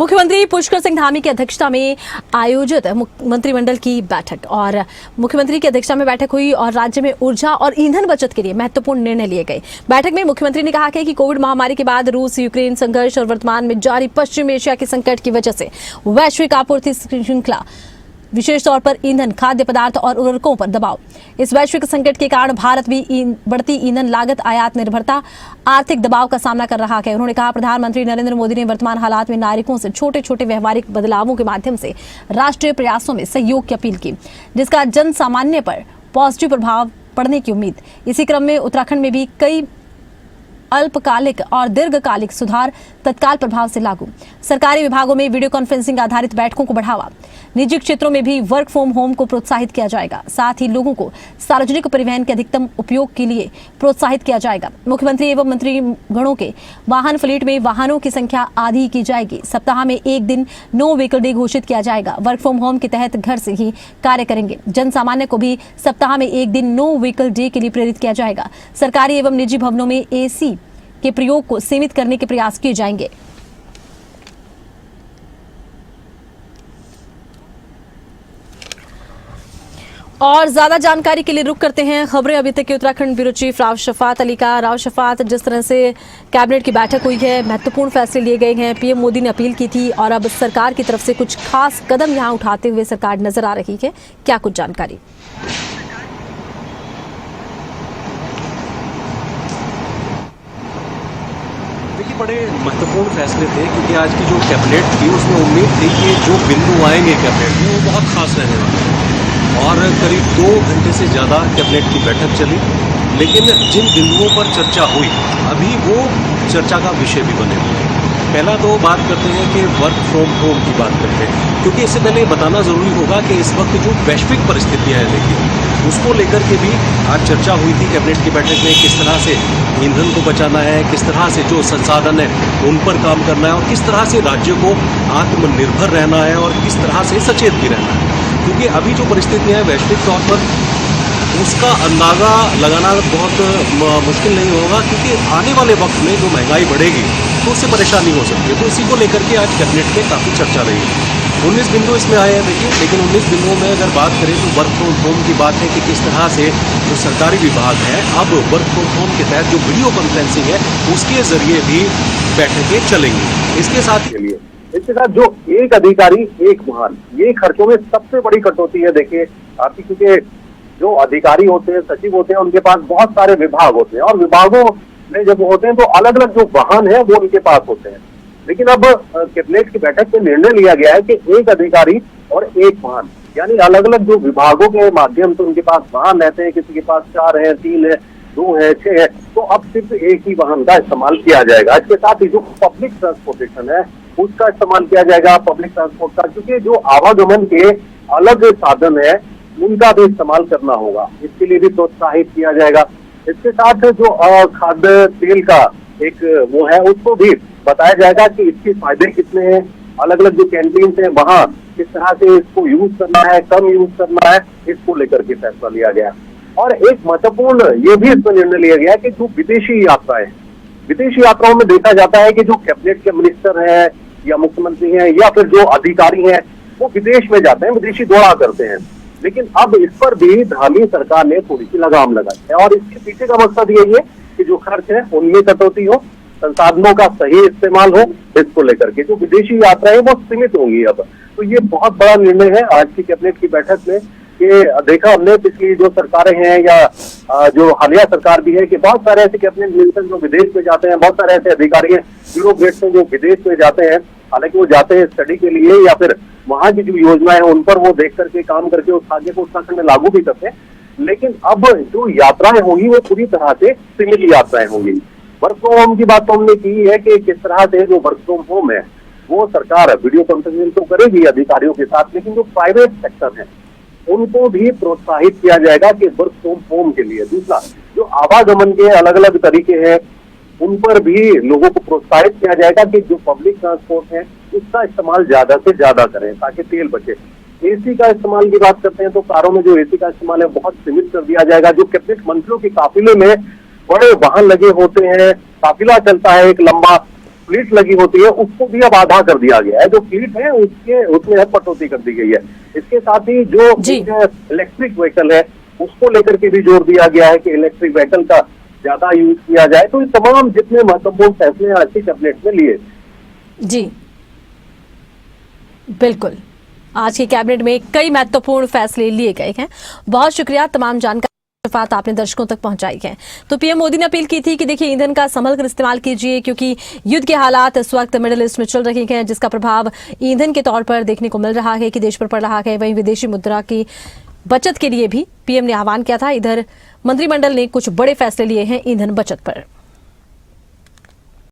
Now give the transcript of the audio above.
मुख्यमंत्री पुष्कर सिंह धामी की अध्यक्षता में आयोजित मंत्रिमंडल की बैठक और मुख्यमंत्री की अध्यक्षता में बैठक हुई और राज्य में ऊर्जा और ईंधन बचत के लिए महत्वपूर्ण निर्णय लिए गए। बैठक में मुख्यमंत्री ने कहा कि कोविड महामारी के बाद रूस यूक्रेन संघर्ष और वर्तमान में जारी पश्चिम एशिया के संकट की वजह से वैश्विक आपूर्ति श्रृंखला विशेष तौर पर ईंधन, खाद्य पदार्थ और उर्वरकों पर दबाव। इस वैश्विक संकट के कारण भारत भी बढ़ती ईंधन लागत, आयात निर्भरता, आर्थिक दबाव का सामना कर रहा है। उन्होंने कहा, प्रधानमंत्री नरेंद्र मोदी ने वर्तमान हालात में नागरिकों से छोटे छोटे व्यवहारिक बदलावों के माध्यम से राष्ट्रीय प्रयासों में सहयोग की अपील की, जिसका जन सामान्य पर पॉजिटिव प्रभाव पड़ने की उम्मीद। इसी क्रम में उत्तराखंड में भी कई अल्पकालिक और दीर्घकालिक सुधार तत्काल प्रभाव से लागू। सरकारी विभागों में वीडियो कॉन्फ्रेंसिंग आधारित बैठकों को बढ़ावा। निजी क्षेत्रों में भी वर्क फ्रॉम होम को प्रोत्साहित किया जाएगा। साथ ही लोगों को सार्वजनिक परिवहन के अधिकतम उपयोग के लिए प्रोत्साहित किया जाएगा। मुख्यमंत्री एवं मंत्रीगणों के वाहन फ्लीट में वाहनों की संख्या आधी की जाएगी। सप्ताह में एक दिन नो व्हीकल डे घोषित किया जाएगा। वर्क फ्रॉम होम के तहत घर से ही कार्य करेंगे। जन सामान्य को भी सप्ताह में एक दिन नो व्हीकल डे के लिए प्रेरित किया जाएगा। सरकारी एवं निजी भवनों में एसी के प्रयोग को सीमित करने के प्रयास किए जाएंगे। और ज्यादा जानकारी के लिए रुक करते हैं खबरें अभी तक के उत्तराखंड ब्यूरो चीफ राव शफात अली का। राव शफात, जिस तरह से कैबिनेट की बैठक हुई है, महत्वपूर्ण फैसले लिए गए हैं, पीएम मोदी ने अपील की थी और अब सरकार की तरफ से कुछ खास कदम यहां उठाते हुए सरकार नजर आ रही है, क्या कुछ जानकारी? देखिए, बड़े महत्वपूर्ण फैसले थे क्योंकि आज की जो कैबिनेट थी उसमें उम्मीद थी कि जो बिंदु आएंगे कैबिनेट में वो बहुत खास रहने वाले हैं और करीब 2 घंटे से ज़्यादा कैबिनेट की बैठक चली। लेकिन जिन बिंदुओं पर चर्चा हुई अभी वो चर्चा का विषय भी बने हुए हैं। पहला तो बात करते हैं कि वर्क फ्रॉम होम की बात करते हैं, क्योंकि इससे पहले बताना ज़रूरी होगा कि इस वक्त जो वैश्विक परिस्थितियाँ हैं देखिए उसको लेकर के भी आज चर्चा हुई थी कैबिनेट की बैठक में। किस तरह से ईंधन को बचाना है, किस तरह से जो संसाधन है उन पर काम करना है और किस तरह से राज्य को आत्मनिर्भर रहना है और किस तरह से सचेत भी रहना है। क्योंकि अभी जो परिस्थितियाँ हैं वैश्विक तौर पर उसका अंदाज़ा लगाना बहुत मुश्किल नहीं होगा, क्योंकि आने वाले वक्त में जो महंगाई बढ़ेगी तो उससे परेशानी हो सकती है। तो इसी को लेकर के आज कैबिनेट में काफ़ी चर्चा रही है। 19 बिंदु इसमें आए हैं देखिए, लेकिन 19 बिंदुओं में अगर बात करें तो वर्क फ्रॉम होम की बात है कि किस तरह से जो सरकारी विभाग हैं अब वर्क फ्रॉम होम के तहत जो वीडियो कॉन्फ्रेंसिंग है उसके जरिए भी बैठकें चलेंगी। इसके साथ जो एक अधिकारी एक वाहन, ये खर्चों में सबसे बड़ी कटौती है। देखिए आपकी, क्योंकि जो अधिकारी होते हैं, सचिव होते हैं, उनके पास बहुत सारे विभाग होते हैं और विभागों में जब होते हैं तो अलग अलग जो वाहन है वो उनके पास होते हैं। लेकिन अब कैबिनेट की बैठक में निर्णय लिया गया है कि एक अधिकारी और एक वाहन, यानी अलग अलग जो विभागों के माध्यम से उनके पास वाहन रहते हैं, किसी के पास 4 है, 3 है, 2 है, 6 है, तो अब सिर्फ एक ही वाहन का इस्तेमाल किया जाएगा। इसके साथ ही जो पब्लिक ट्रांसपोर्टेशन है उसका इस्तेमाल किया जाएगा, पब्लिक ट्रांसपोर्ट का, क्योंकि जो आवागमन के अलग साधन है उनका भी इस्तेमाल करना होगा, इसके लिए भी प्रोत्साहित किया जाएगा। इसके साथ जो खाद्य तेल का एक वो है उसको भी बताया जाएगा कि इसके फायदे कितने हैं, अलग अलग जो कैंटीन है वहाँ किस तरह से इसको यूज करना है, कम यूज करना है, इसको लेकर के फैसला लिया गया। और एक महत्वपूर्ण ये भी इसमें निर्णय लिया गया कि जो विदेशी यात्राएं, विदेशी यात्राओं में देखा जाता है कि जो कैबिनेट के मिनिस्टर हैं या मुख्यमंत्री हैं या फिर जो अधिकारी हैं वो विदेश में जाते हैं, विदेशी दौरा करते हैं। लेकिन अब इस पर भी धामी सरकार ने थोड़ी सी लगाम लगाई है और इसके पीछे का मकसद यही है कि जो खर्च है उनमें कटौती हो, संसाधनों का सही इस्तेमाल हो, इसको लेकर के जो विदेशी यात्राएं वो सीमित होंगी। अब तो ये बहुत बड़ा निर्णय है आज की कैबिनेट की बैठक में कि देखा हमने पिछली जो सरकारें हैं या जो हालिया सरकार भी है कि बहुत सारे ऐसे कैबिनेट मिनिस्टर जो विदेश में जाते हैं, बहुत सारे ऐसे अधिकारी हैं ब्यूरोक्रेट्स हैं जो विदेश में जाते हैं। हालांकि वो जाते हैं स्टडी के लिए या फिर वहां की जो योजनाएं हैं उन पर वो देख करके काम करके उस आगे को उत्तराखंड में लागू भी करते हैं। लेकिन अब जो यात्राएं होंगी वो पूरी तरह से सीमित यात्राएं होंगी। वर्क फ्रॉम होम की बात तो हमने की है कि किस तरह से जो वर्क फ्रॉम होम है वो सरकार वीडियो कॉन्फ्रेंसिंग तो करेगी अधिकारियों के साथ, लेकिन जो प्राइवेट सेक्टर है उनको भी प्रोत्साहित किया जाएगा कि वर्क फ्रॉम होम के लिए। दूसरा, जो आवागमन के अलग अलग तरीके हैं उन पर भी लोगों को प्रोत्साहित किया जाएगा कि जो पब्लिक ट्रांसपोर्ट है उसका इस्तेमाल ज्यादा से ज्यादा करें ताकि तेल बचे। एसी का इस्तेमाल की बात करते हैं तो कारों में जो एसी का इस्तेमाल है बहुत सीमित कर दिया जाएगा। जो कैबिनेट मंत्रियों के काफिले में बड़े वाहन लगे होते हैं, काफिला चलता है एक लंबा, फ्लीट लगी होती है उसको भी अब आधा कर दिया गया है। जो फ्लीट है उसमें अब कटौती कर दी गई है। इसके साथ ही जो इलेक्ट्रिक व्हीकल है उसको लेकर के भी जोर दिया गया है कि इलेक्ट्रिक व्हीकल का ज्यादा यूज किया जाए। तो ये तमाम जितने महत्वपूर्ण फैसले आज की कैबिनेट में लिए। जी बिल्कुल, आज की कैबिनेट में कई महत्वपूर्ण फैसले लिए गए हैं। बहुत शुक्रिया, तमाम जानकारी आपने दर्शकों तक पहुंचाई है। तो पीएम मोदी ने अपील की थी कि देखिए ईंधन का संभल कर इस्तेमाल कीजिए, क्योंकि युद्ध के हालात इस वक्त मिडिल ईस्ट में चल रहे हैं, जिसका प्रभाव ईंधन के तौर पर देखने को मिल रहा है कि देश पर पड़ रहा है। वहीं विदेशी मुद्रा की बचत के लिए भी पीएम ने आह्वान किया था। इधर मंत्रिमंडल ने कुछ बड़े फैसले लिए हैं ईंधन बचत पर।